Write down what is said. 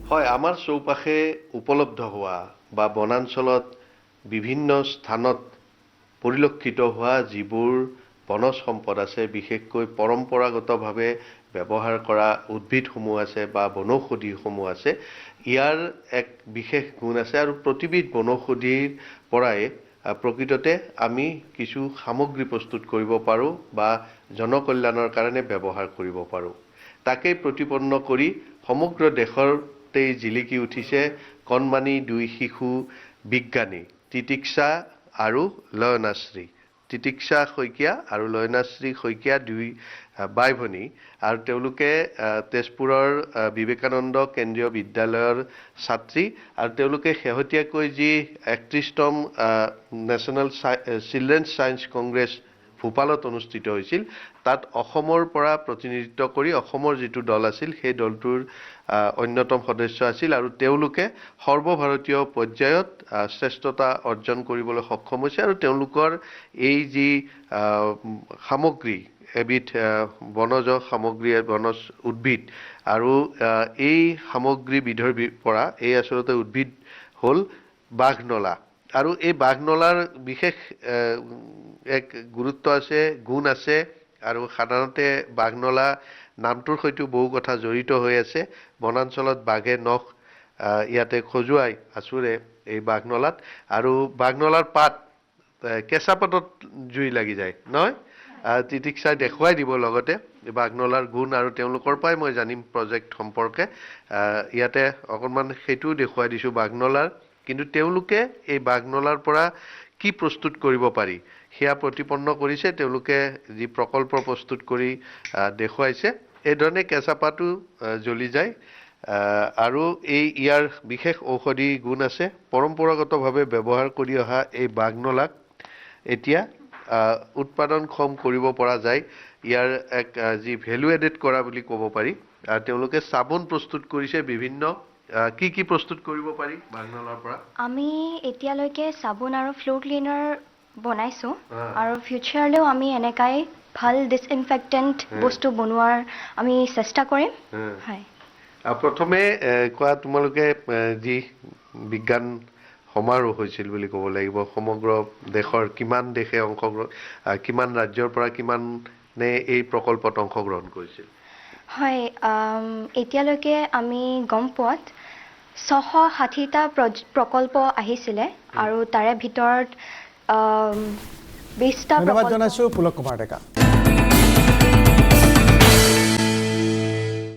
হয়, আমাৰ চৌপাশে উপলব্ধ হোৱা বা বনাঞ্চলত বিভিন্ন স্থানত পৰিলক্ষিত হোৱা যিবোৰ বনজ সম্পদ আছে, বিশেষকৈ পৰম্পৰাগতভাৱে ব্যৱহাৰ কৰা উদ্ভিদসমূহ আছে বা বনৌষধিসমূহ আছে, ইয়াৰ এক বিশেষ গুণ আছে আৰু প্ৰতিবিধ বনৌষধিৰ পৰাই প্ৰকৃততে আমি কিছু সামগ্ৰী প্ৰস্তুত কৰিব পাৰোঁ বা জনকল্যাণৰ কাৰণে ব্যৱহাৰ কৰিব পাৰোঁ। তাকেই প্ৰতিপন্ন কৰি সমগ্ৰ দেশতেই জিলিকি উঠিছে কণমানি দুই শিশু বিজ্ঞানী তিতিক্ষা আৰু লয়নাশ্ৰী। তিতিক্ষা শইকীয়া আৰু লয়নাশ্ৰী শইকীয়া দুই বাই ভনী আৰু তেওঁলোকে তেজপুৰৰ বিবেকানন্দ কেন্দ্ৰীয় বিদ্যালয়ৰ ছাত্ৰী আৰু তেওঁলোকে শেহতীয়াকৈ যি ৩১তম নেশ্যনেল চিলড্ৰেনছ ছায়েন্স কংগ্ৰেছ ভূপালত অনুষ্ঠিত হৈছিল, তাত অসমৰ পৰা প্ৰতিনিধিত্ব কৰি অসমৰ যিটো দল আছিল সেই দলটোৰ অন্যতম সদস্য আছিল আৰু তেওঁলোকে সৰ্বভাৰতীয় পৰ্যায়ত শ্ৰেষ্ঠতা অৰ্জন কৰিবলৈ সক্ষম হৈছে আৰু তেওঁলোকৰ এই যি সামগ্ৰী, এবিধ বনজ সামগ্ৰী, বনজ উদ্ভিদ আৰু এই সামগ্ৰীবিধৰ পৰা এই আচলতে উদ্ভিদ হ'ল বাঘনলা আৰু এই বাঘনলাৰ বিশেষ এক গুৰুত্ব আছে, গুণ আছে আৰু সাধাৰণতে বাঘনলা নামটোৰ সৈতেও বহু কথা জড়িত হৈ আছে। বনাঞ্চলত বাঘে নখ ইয়াতে খজুৱাই আঁচোৰে এই বাঘনলাত আৰু বাঘনলাৰ পাত কেঁচা পাতত জুই লাগি যায় নহয়। তিতিক্ষাই দেখুৱাই দিব লগতে বাঘনলাৰ গুণ আৰু তেওঁলোকৰ পৰাই মই জানিম প্ৰজেক্ট সম্পৰ্কে। ইয়াতে অকণমান সেইটোও দেখুৱাই দিছোঁ বাঘনলাৰ, কিন্তু তেওঁলোকে এই বাঘনলাৰ পৰা কি প্ৰস্তুত কৰিব পাৰি সেয়া প্ৰতিপন্ন কৰিছে। তেওঁলোকে যি প্ৰকল্প প্ৰস্তুত কৰি দেখুৱাইছে, এইধৰণে কেঁচা পাতো জ্বলি যায় আৰু ইয়াৰ বিশেষ ঔষধি গুণ আছে। পৰম্পৰাগতভাৱে ব্যৱহাৰ কৰি অহা এই বাঘনলাক এতিয়া উৎপাদনক্ষম কৰিব পৰা যায়। ইয়াৰ এক যি ভেলু এডেড কৰা বুলি ক'ব পাৰি। তেওঁলোকে চাবোন প্ৰস্তুত কৰিছে বিভিন্ন। কি প্ৰস্তুত কৰিব পাৰি বাঘনলাৰ পৰা? আমি এতিয়ালৈকে চাবোন আৰু ফ্লোৰ ক্লিনাৰ বনাইছোঁ আৰু ফিউচাৰলৈও আমি এনেকাই ভাল ডিছইনফেক্টেণ্ট বস্তু বনোৱাৰ আমি চেষ্টা কৰিম। হয়, প্ৰথমে কোৱা, তোমালোকে যি বিজ্ঞান সমাৰোহ হৈছিল বুলি ক'ব লাগিব, সমগ্ৰ দেশৰ কিমান দেশে কিমান ৰাজ্যৰ পৰা কিমানে এই প্ৰকল্পত অংশগ্ৰহণ কৰিছিল? হয়, এতিয়ালৈকে আমি গম পোৱাত ৬৬০টা প্ৰকল্প আহিছিলে আৰু তাৰে ভিতৰত ২০টা ধন্যবাদ জনাইছোঁ পুলক কুমাৰ ডেকা।